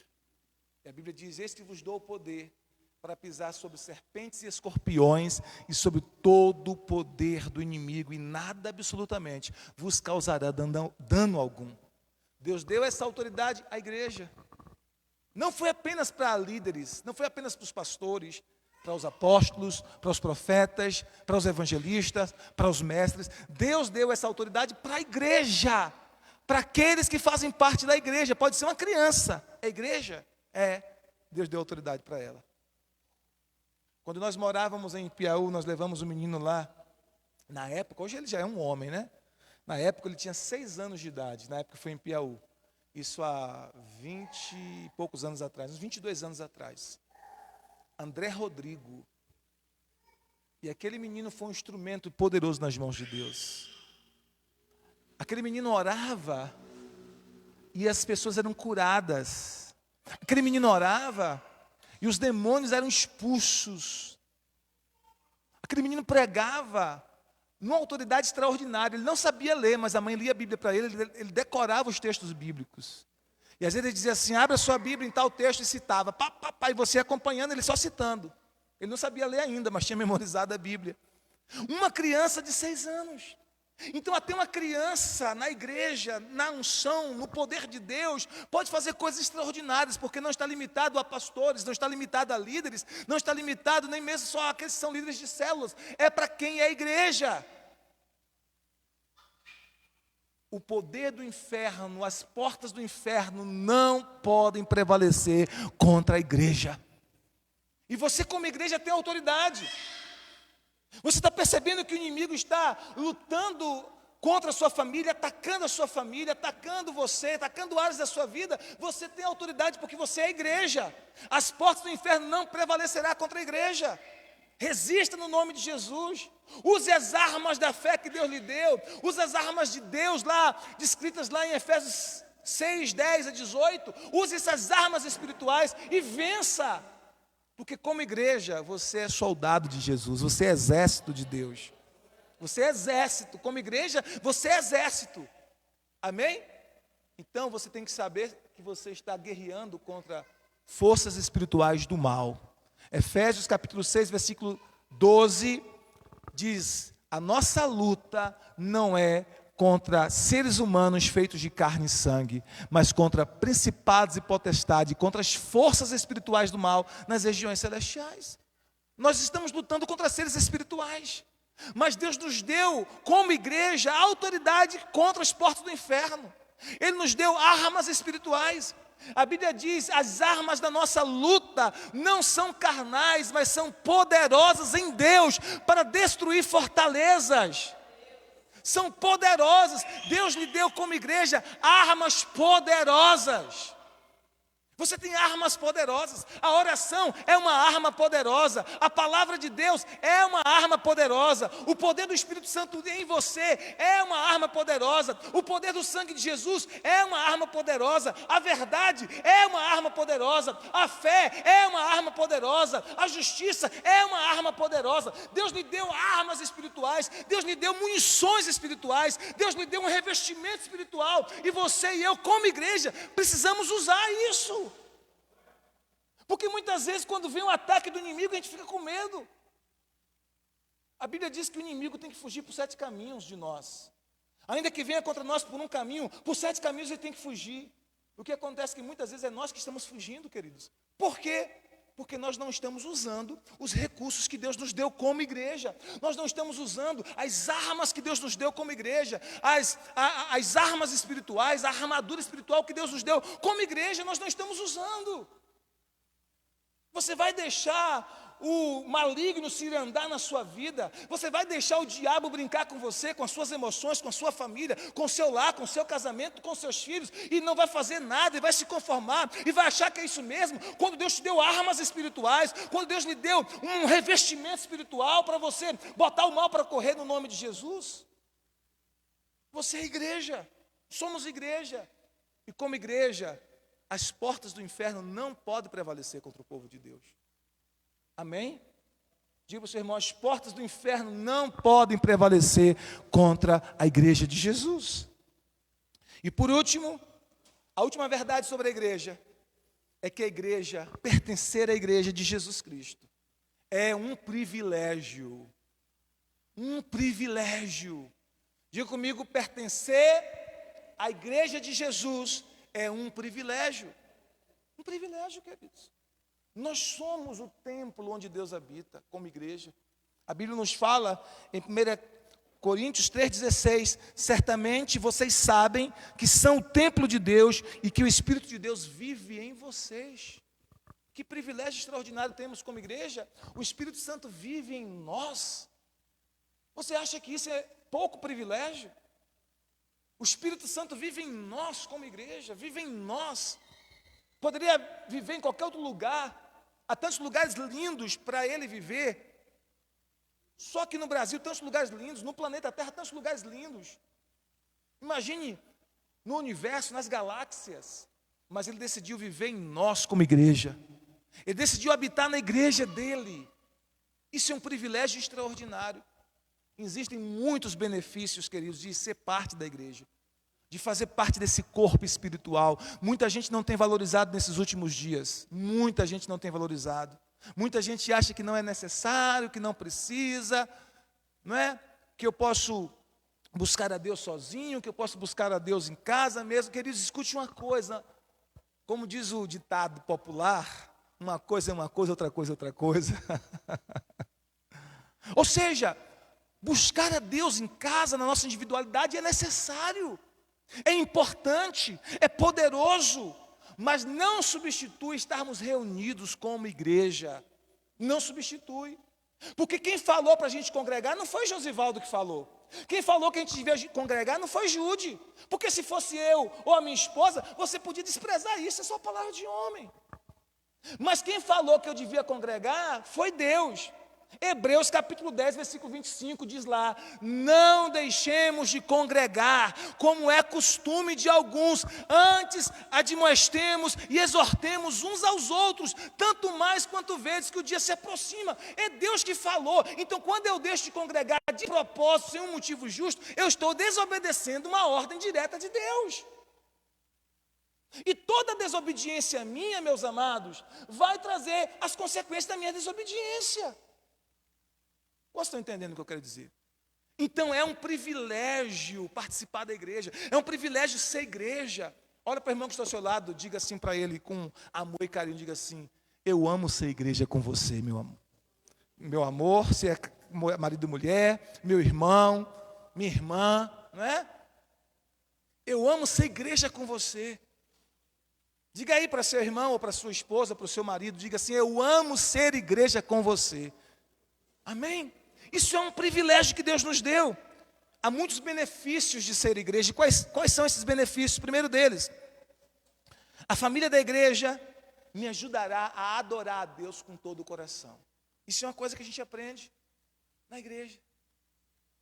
E a Bíblia diz: eis que vos dou o poder para pisar sobre serpentes e escorpiões e sobre todo o poder do inimigo, e nada absolutamente vos causará dano algum. Deus deu essa autoridade à igreja. Não foi apenas para líderes, não foi apenas para os pastores, para os apóstolos, para os profetas, para os evangelistas, para os mestres. Deus deu essa autoridade para a igreja, para aqueles que fazem parte da igreja. Pode ser uma criança, a igreja Deus deu autoridade para ela. Quando nós morávamos em Piauí, nós levamos um menino lá, na época, hoje ele já é um homem, né? Na época ele tinha 6 anos de idade, na época foi em Piauí. Isso há 20 e poucos anos atrás, uns 22 anos atrás. André Rodrigo. E aquele menino foi um instrumento poderoso nas mãos de Deus. Aquele menino orava e as pessoas eram curadas. Aquele menino orava e os demônios eram expulsos. Aquele menino pregava numa autoridade extraordinária. Ele não sabia ler, mas a mãe lia a Bíblia para ele decorava os textos bíblicos. E às vezes ele dizia assim: abre a sua Bíblia em tal texto, e citava, e você acompanhando, ele só citando. Ele não sabia ler ainda, mas tinha memorizado a Bíblia. Uma criança de 6 anos. Então até uma criança na igreja, na unção, no poder de Deus, pode fazer coisas extraordinárias, porque não está limitado a pastores, não está limitado a líderes, não está limitado nem mesmo só àqueles que são líderes de células, é para quem é a igreja. O poder do inferno, as portas do inferno não podem prevalecer contra a igreja. E você como igreja tem autoridade. Você está percebendo que o inimigo está lutando contra a sua família, atacando você, atacando áreas da sua vida. Você tem autoridade porque você é a igreja. As portas do inferno não prevalecerão contra a igreja. Resista no nome de Jesus. Use as armas da fé que Deus lhe deu. Use as armas de Deus lá, descritas lá em Efésios 6, 10 a 18. Use essas armas espirituais e vença. Porque como igreja, você é soldado de Jesus, você é exército de Deus. Você é exército, como igreja, você é exército. Amém? Então você tem que saber que você está guerreando contra forças espirituais do mal. Efésios capítulo 6, versículo 12, diz: a nossa luta não é contra seres humanos feitos de carne e sangue, mas contra principados e potestades, contra as forças espirituais do mal nas regiões celestiais. Nós estamos lutando contra seres espirituais, mas Deus nos deu, como igreja, a autoridade contra as portas do inferno. Ele nos deu armas espirituais. A Bíblia diz: as armas da nossa luta não são carnais, mas são poderosas em Deus para destruir fortalezas. São poderosas. Deus lhe deu como igreja armas poderosas. Você tem armas poderosas. A oração é uma arma poderosa. A palavra de Deus é uma arma poderosa. O poder do Espírito Santo em você é uma arma poderosa. O poder do sangue de Jesus é uma arma poderosa. A verdade é uma arma poderosa. A fé é uma arma poderosa. A justiça é uma arma poderosa. Deus lhe deu armas espirituais. Deus lhe deu munições espirituais. Deus lhe deu um revestimento espiritual. E você e eu, como igreja, precisamos usar isso. Porque muitas vezes quando vem um ataque do inimigo, a gente fica com medo. A Bíblia diz que o inimigo tem que fugir por 7 caminhos de nós. Ainda que venha contra nós por um caminho, por 7 caminhos ele tem que fugir. O que acontece é que muitas vezes é nós que estamos fugindo, queridos. Por quê? Porque nós não estamos usando os recursos que Deus nos deu como igreja. Nós não estamos usando as armas que Deus nos deu como igreja. As armas espirituais, a armadura espiritual que Deus nos deu como igreja, nós não estamos usando. Você vai deixar o maligno se andar na sua vida? Você vai deixar o diabo brincar com você, com as suas emoções, com a sua família, com o seu lar, com o seu casamento, com seus filhos, e não vai fazer nada, e vai se conformar, e vai achar que é isso mesmo? Quando Deus te deu armas espirituais, quando Deus lhe deu um revestimento espiritual para você botar o mal para correr no nome de Jesus. Você é igreja, somos igreja, e como igreja, as portas do inferno não podem prevalecer contra o povo de Deus. Amém? Diga para o seu irmão: as portas do inferno não podem prevalecer contra a igreja de Jesus. E por último, a última verdade sobre a igreja é que a igreja, pertencer à igreja de Jesus Cristo, é um privilégio. Um privilégio. Diga comigo: pertencer à igreja de Jesus é um privilégio. Um privilégio, queridos. Nós somos o templo onde Deus habita, como igreja. A Bíblia nos fala em 1 Coríntios 3,16: certamente vocês sabem que são o templo de Deus e que o Espírito de Deus vive em vocês. Que privilégio extraordinário temos como igreja. O Espírito Santo vive em nós. Você acha que isso é pouco privilégio? O Espírito Santo vive em nós como igreja, vive em nós. Poderia viver em qualquer outro lugar. Há tantos lugares lindos para ele viver. Só que no Brasil, tantos lugares lindos, no planeta Terra, tantos lugares lindos. Imagine no universo, nas galáxias. Mas ele decidiu viver em nós como igreja. Ele decidiu habitar na igreja dele. Isso é um privilégio extraordinário. Existem muitos benefícios, queridos, de ser parte da igreja, de fazer parte desse corpo espiritual. Muita gente não tem valorizado nesses últimos dias. Muita gente não tem valorizado. Muita gente acha que não é necessário, que não precisa, não é? Que eu posso buscar a Deus sozinho, que eu posso buscar a Deus em casa mesmo. Queridos, escute uma coisa. Como diz o ditado popular, uma coisa é uma coisa, outra coisa é outra coisa. Ou seja, buscar a Deus em casa, na nossa individualidade, é necessário, é importante, é poderoso, mas não substitui estarmos reunidos como igreja. Não substitui. Porque quem falou para a gente congregar não foi Josivaldo que falou. Quem falou que a gente devia congregar não foi Jude. Porque se fosse eu ou a minha esposa, você podia desprezar isso, é só palavra de homem. Mas quem falou que eu devia congregar foi Deus. Hebreus capítulo 10, versículo 25 diz lá: não deixemos de congregar, como é costume de alguns, antes admoestemos e exortemos uns aos outros, tanto mais quanto vedes que o dia se aproxima. É Deus que falou. Então, quando eu deixo de congregar de propósito, sem um motivo justo, eu estou desobedecendo uma ordem direta de Deus. E toda desobediência minha, meus amados, vai trazer as consequências da minha desobediência. Vocês estão entendendo o que eu quero dizer? Então é um privilégio participar da igreja, é um privilégio ser igreja. Olha para o irmão que está ao seu lado, diga assim para ele com amor e carinho, diga assim: eu amo ser igreja com você, meu amor. Meu amor, se é marido e mulher, meu irmão, minha irmã, não é? Eu amo ser igreja com você. Diga aí para seu irmão ou para sua esposa, para o seu marido, diga assim: eu amo ser igreja com você. Amém? Isso é um privilégio que Deus nos deu. Há muitos benefícios de ser igreja. Quais são esses benefícios? O primeiro deles: a família da igreja me ajudará a adorar a Deus com todo o coração. Isso é uma coisa que a gente aprende na igreja.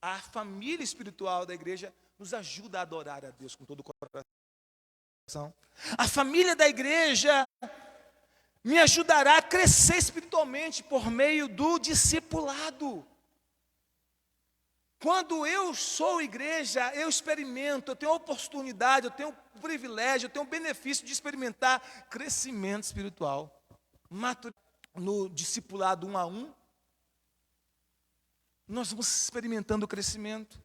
A família espiritual da igreja nos ajuda a adorar a Deus com todo o coração. A família da igreja me ajudará a crescer espiritualmente por meio do discipulado. Quando eu sou igreja, eu experimento, eu tenho a oportunidade, eu tenho o privilégio, eu tenho o benefício de experimentar crescimento espiritual. No discipulado 1 a 1, nós vamos experimentando o crescimento.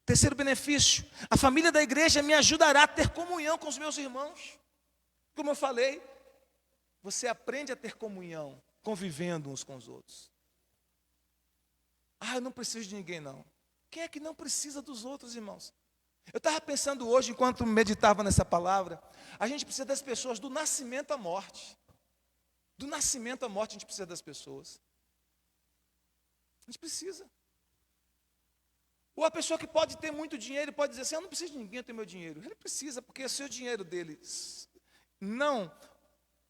Terceiro benefício: a família da igreja me ajudará a ter comunhão com os meus irmãos. Como eu falei, você aprende a ter comunhão, convivendo uns com os outros. Eu não preciso de ninguém, não. Quem é que não precisa dos outros, irmãos? Eu estava pensando hoje, enquanto meditava nessa palavra, a gente precisa das pessoas do nascimento à morte. Do nascimento à morte a gente precisa das pessoas. A gente precisa. Ou a pessoa que pode ter muito dinheiro pode dizer assim: eu não preciso de ninguém ter meu dinheiro. Ele precisa, porque se o dinheiro dele não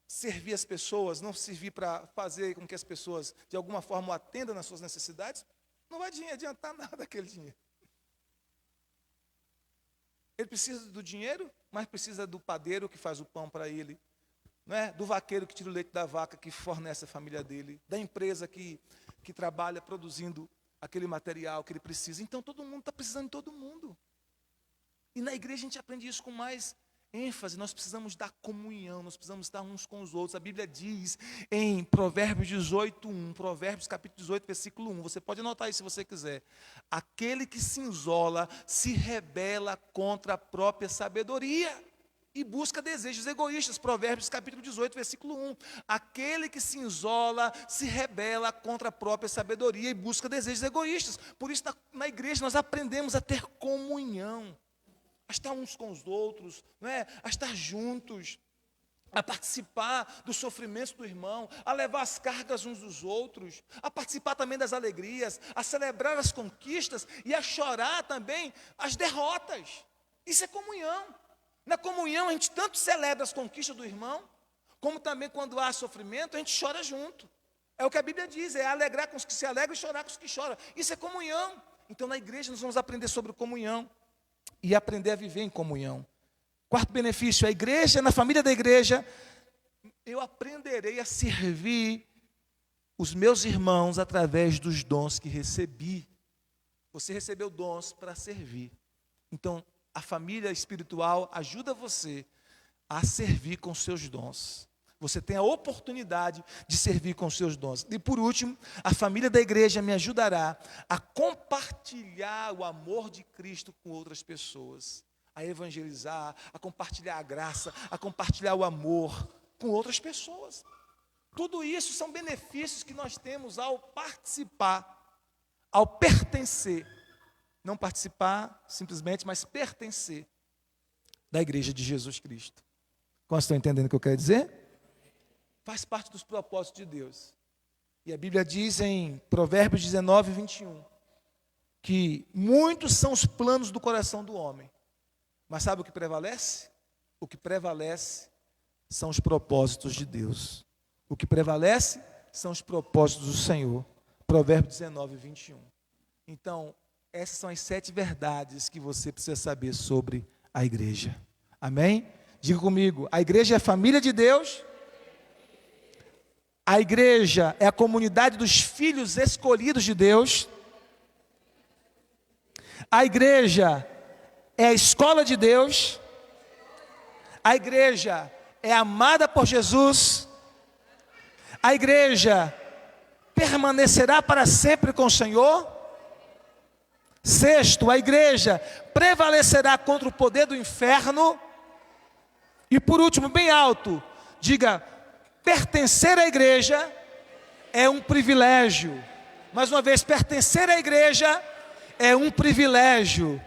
servir as pessoas, não servir para fazer com que as pessoas de alguma forma o atendam nas suas necessidades, não vai adiantar nada aquele dinheiro. Ele precisa do dinheiro, mas precisa do padeiro que faz o pão para ele, não é? Do vaqueiro que tira o leite da vaca, que fornece a família dele, da empresa que trabalha produzindo aquele material que ele precisa. Então todo mundo está precisando de todo mundo. E na igreja a gente aprende isso com mais ênfase. Nós precisamos da comunhão, nós precisamos estar uns com os outros. A Bíblia diz em Provérbios 18:1, Provérbios capítulo 18, versículo 1, você pode anotar aí se você quiser: aquele que se isola se rebela contra a própria sabedoria e busca desejos egoístas. Provérbios capítulo 18, versículo 1. Aquele que se isola se rebela contra a própria sabedoria e busca desejos egoístas. Por isso na igreja nós aprendemos a ter comunhão, a estar uns com os outros, não é? A estar juntos, a participar dos sofrimentos do irmão, a levar as cargas uns dos outros, a participar também das alegrias, a celebrar as conquistas e a chorar também as derrotas. Isso é comunhão. Na comunhão a gente tanto celebra as conquistas do irmão, como também quando há sofrimento a gente chora junto. É o que a Bíblia diz: é alegrar com os que se alegram e chorar com os que choram. Isso é comunhão. Então na igreja nós vamos aprender sobre comunhão e aprender a viver em comunhão. Quarto benefício: a igreja, na família da igreja, eu aprenderei a servir os meus irmãos através dos dons que recebi. Você recebeu dons para servir. Então, a família espiritual ajuda você a servir com seus dons. Você tem a oportunidade de servir com seus dons. E por último, a família da igreja me ajudará a compartilhar o amor de Cristo com outras pessoas, a evangelizar, a compartilhar a graça, a compartilhar o amor com outras pessoas. Tudo isso são benefícios que nós temos ao participar, ao pertencer. Não participar simplesmente, mas pertencer da igreja de Jesus Cristo. Como estão entendendo o que eu quero dizer? Faz parte dos propósitos de Deus. E a Bíblia diz em Provérbios 19, 21, que muitos são os planos do coração do homem. Mas sabe o que prevalece? O que prevalece são os propósitos de Deus. O que prevalece são os propósitos do Senhor. Provérbios 19, 21. Então, essas são as 7 verdades que você precisa saber sobre a igreja. Amém? Diga comigo, a igreja é a família de Deus. A igreja é a comunidade dos filhos escolhidos de Deus. A igreja é a escola de Deus. A igreja é amada por Jesus. A igreja permanecerá para sempre com o Senhor. Sexto, a igreja prevalecerá contra o poder do inferno. E por último, bem alto, diga: pertencer à igreja é um privilégio. Mais uma vez, pertencer à igreja é um privilégio.